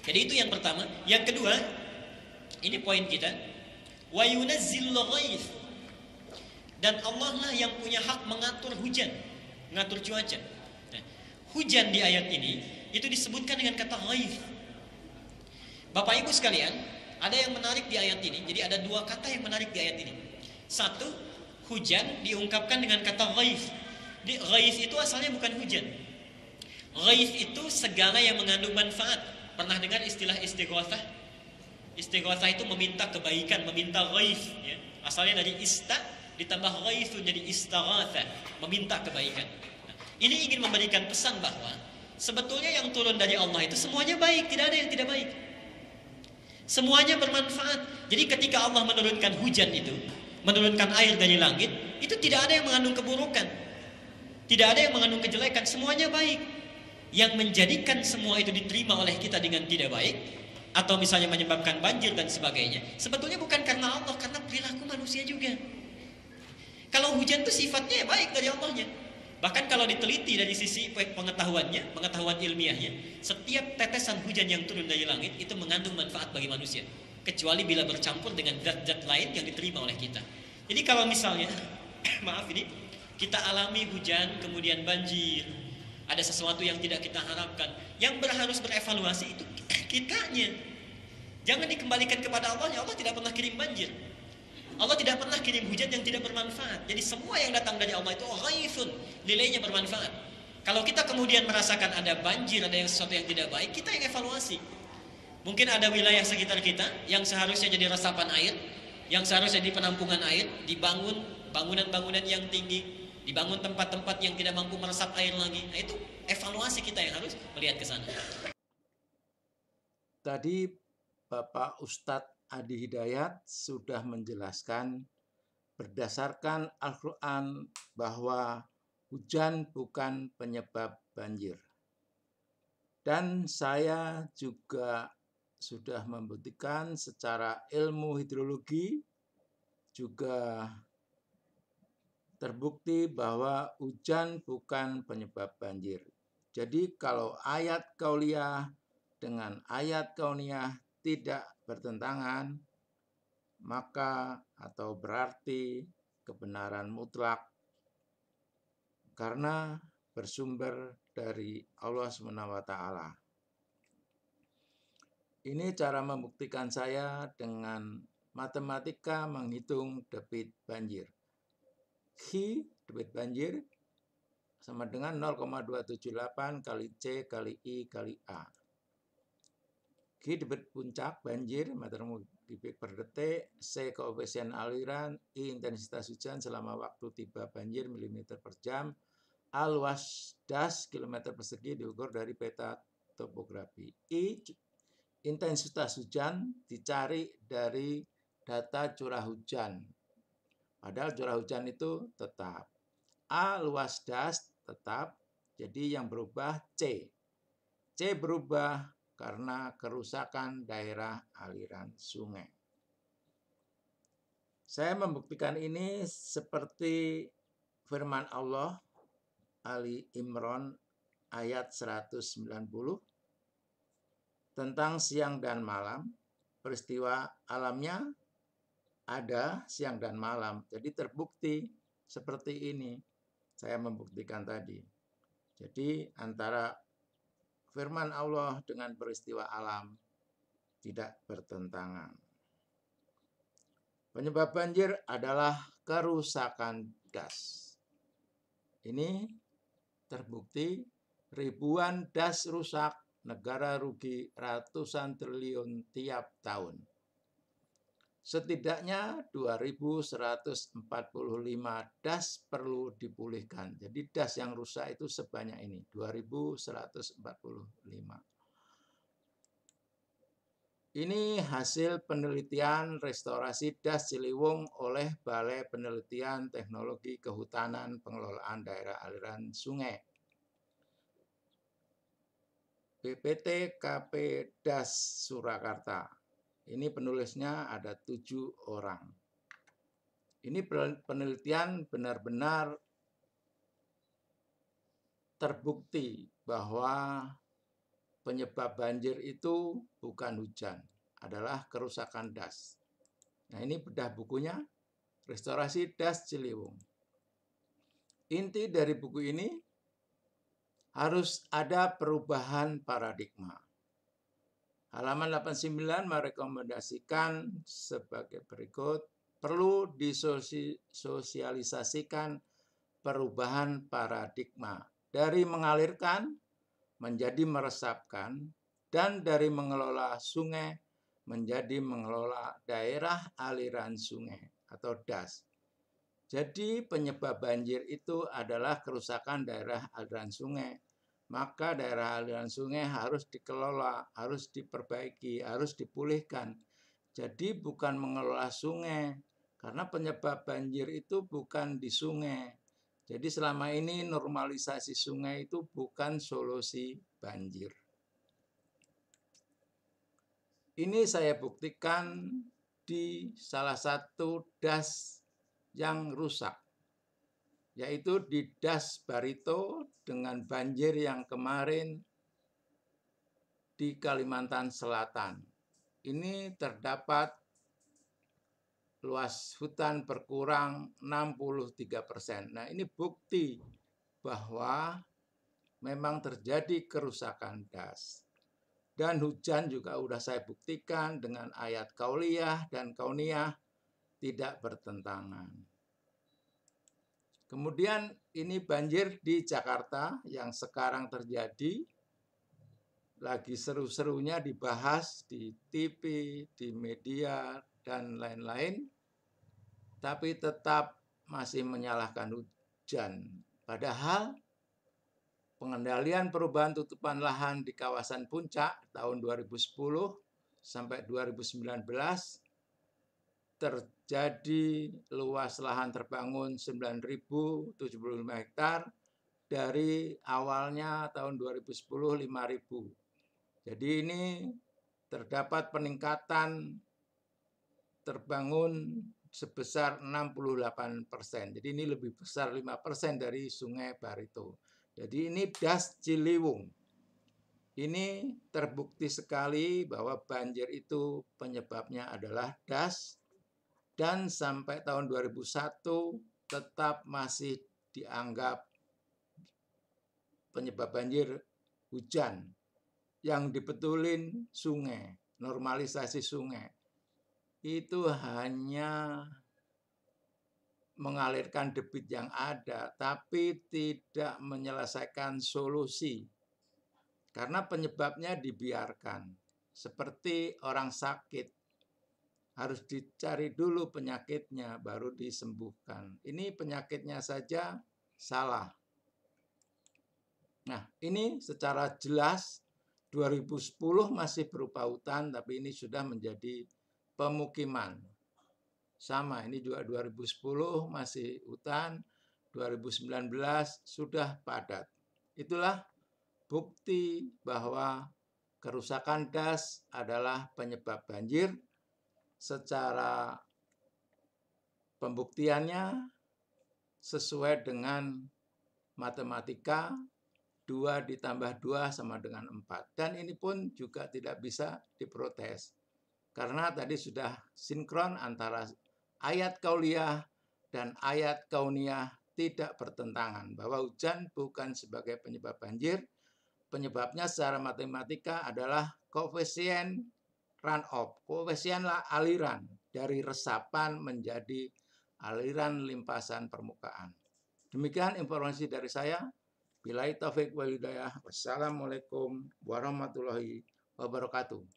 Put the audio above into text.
Jadi itu yang pertama. Yang kedua, ini poin kita. Wa yunazzilul ghaith. Dan Allah lah yang punya hak mengatur hujan, mengatur cuaca. Nah, hujan di ayat ini itu disebutkan dengan kata ghaith. Bapak Ibu sekalian, ada yang menarik di ayat ini. Jadi ada dua kata yang menarik di ayat ini. Satu, hujan diungkapkan dengan kata ghaith. Ghaith itu asalnya bukan hujan. Ghaith itu segala yang mengandung manfaat. Pernah dengar istilah istighatsah? Istighatsah itu meminta kebaikan, meminta ghaith, ya. Asalnya dari ditambah ghaithun jadi istaghatsah, meminta kebaikan. Nah, ini ingin memberikan pesan bahwa sebetulnya yang turun dari Allah itu semuanya baik, tidak ada yang tidak baik. Semuanya bermanfaat. Jadi ketika Allah menurunkan hujan itu, menurunkan air dari langit, itu tidak ada yang mengandung keburukan. Tidak ada yang mengandung kejelekan, semuanya baik. Yang menjadikan semua itu diterima oleh kita dengan tidak baik, atau misalnya menyebabkan banjir dan sebagainya, sebetulnya bukan karena Allah, karena perilaku manusia juga. Kalau hujan itu sifatnya baik dari Allahnya. Bahkan kalau diteliti dari sisi pengetahuannya, pengetahuan ilmiahnya, setiap tetesan hujan yang turun dari langit itu mengandung manfaat bagi manusia, kecuali bila bercampur dengan zat-zat lain yang diterima oleh kita. Jadi kalau misalnya maaf ini, kita alami hujan kemudian banjir, ada sesuatu yang tidak kita harapkan, yang harus berevaluasi itu kitanya. Jangan dikembalikan kepada Allah. Allah tidak pernah kirim banjir, Allah tidak pernah kirim hujan yang tidak bermanfaat. Jadi semua yang datang dari Allah itu ghaithun, nilainya bermanfaat. Kalau kita kemudian merasakan ada banjir, ada yang sesuatu yang tidak baik, kita yang evaluasi. Mungkin ada wilayah sekitar kita yang seharusnya jadi resapan air, yang seharusnya jadi penampungan air, dibangun bangunan-bangunan yang tinggi, dibangun tempat-tempat yang tidak mampu meresap air lagi. Nah, itu evaluasi kita yang harus melihat ke sana. Tadi Bapak Ustadz Adi Hidayat sudah menjelaskan berdasarkan Al-Quran bahwa hujan bukan penyebab banjir. Dan saya juga sudah membuktikan secara ilmu hidrologi juga terbukti bahwa hujan bukan penyebab banjir. Jadi kalau ayat kauliyah dengan ayat kauniyah tidak bertentangan, maka atau berarti kebenaran mutlak karena bersumber dari Allah SWT. Ini cara membuktikan saya dengan matematika menghitung debit banjir. Khi debit banjir sama dengan 0,278 kali C kali I kali A. Khi debit puncak banjir meter kubik per detik, C koefisien aliran, I intensitas hujan selama waktu tiba banjir milimeter per jam, A luas das kilometer persegi diukur dari peta topografi. I intensitas hujan dicari dari data curah hujan. Padahal curah hujan itu tetap. A luas das tetap, jadi yang berubah C. C berubah karena kerusakan daerah aliran sungai. Saya membuktikan ini seperti firman Allah Ali Imran ayat 190 tentang siang dan malam. Peristiwa alamnya ada siang dan malam. Jadi terbukti seperti ini. Saya membuktikan tadi. Jadi antara firman Allah dengan peristiwa alam tidak bertentangan. Penyebab banjir adalah kerusakan das. Ini terbukti ribuan das rusak, negara rugi ratusan triliun tiap tahun. Setidaknya 2.145 das perlu dipulihkan. Jadi das yang rusak itu sebanyak ini, 2.145. Ini hasil penelitian restorasi das Ciliwung oleh Balai Penelitian Teknologi Kehutanan Pengelolaan Daerah Aliran Sungai. BPT KP Das Surakarta. Ini penulisnya ada 7 orang. Ini penelitian benar-benar terbukti bahwa penyebab banjir itu bukan hujan, adalah kerusakan das. Nah, ini bedah bukunya, Restorasi Das Ciliwung. Inti dari buku ini harus ada perubahan paradigma. Halaman 89 merekomendasikan sebagai berikut, perlu disosialisasikan perubahan paradigma dari mengalirkan menjadi meresapkan dan dari mengelola sungai menjadi mengelola daerah aliran sungai atau DAS. Jadi penyebab banjir itu adalah kerusakan daerah aliran sungai. Maka daerah aliran sungai harus dikelola, harus diperbaiki, harus dipulihkan. Jadi bukan mengelola sungai, karena penyebab banjir itu bukan di sungai. Jadi selama ini normalisasi sungai itu bukan solusi banjir. Ini saya buktikan di salah satu das yang rusak, yaitu di Das Barito dengan banjir yang kemarin di Kalimantan Selatan. Ini terdapat luas hutan berkurang 63%. Nah, ini bukti bahwa memang terjadi kerusakan das. Dan hujan juga sudah saya buktikan dengan ayat kauliyah dan kauniyah tidak bertentangan. Kemudian ini banjir di Jakarta yang sekarang terjadi, lagi seru-serunya dibahas di TV, di media, dan lain-lain, tapi tetap masih menyalahkan hujan. Padahal pengendalian perubahan tutupan lahan di kawasan Puncak tahun 2010 sampai 2019 terjadi luas lahan terbangun 9.075 hektar dari awalnya tahun 2010 5.000. Jadi ini terdapat peningkatan terbangun sebesar 68%. Jadi ini lebih besar 5% dari Sungai Barito. Jadi ini Das Ciliwung. Ini terbukti sekali bahwa banjir itu penyebabnya adalah das. Dan sampai tahun 2001 tetap masih dianggap penyebab banjir hujan. Yang dibetulin sungai, normalisasi sungai. Itu hanya mengalirkan debit yang ada, tapi tidak menyelesaikan solusi. Karena penyebabnya dibiarkan. Seperti orang sakit. Harus dicari dulu penyakitnya, baru disembuhkan. Ini penyakitnya saja salah. Nah, ini secara jelas 2010 masih berupa hutan, tapi ini sudah menjadi pemukiman. Sama, ini juga 2010 masih hutan, 2019 sudah padat. Itulah bukti bahwa kerusakan das adalah penyebab banjir. Secara pembuktiannya sesuai dengan matematika 2 ditambah 2 sama dengan 4. Dan ini pun juga tidak bisa diprotes. Karena tadi sudah sinkron antara ayat kauliyah dan ayat kauniyah tidak bertentangan. Bahwa hujan bukan sebagai penyebab banjir. Penyebabnya secara matematika adalah koefisien runoff. Koefisien aliran dari resapan menjadi aliran limpasan permukaan. Demikian informasi dari saya. Billahi taufik wal hidayah. Wassalamualaikum warahmatullahi wabarakatuh.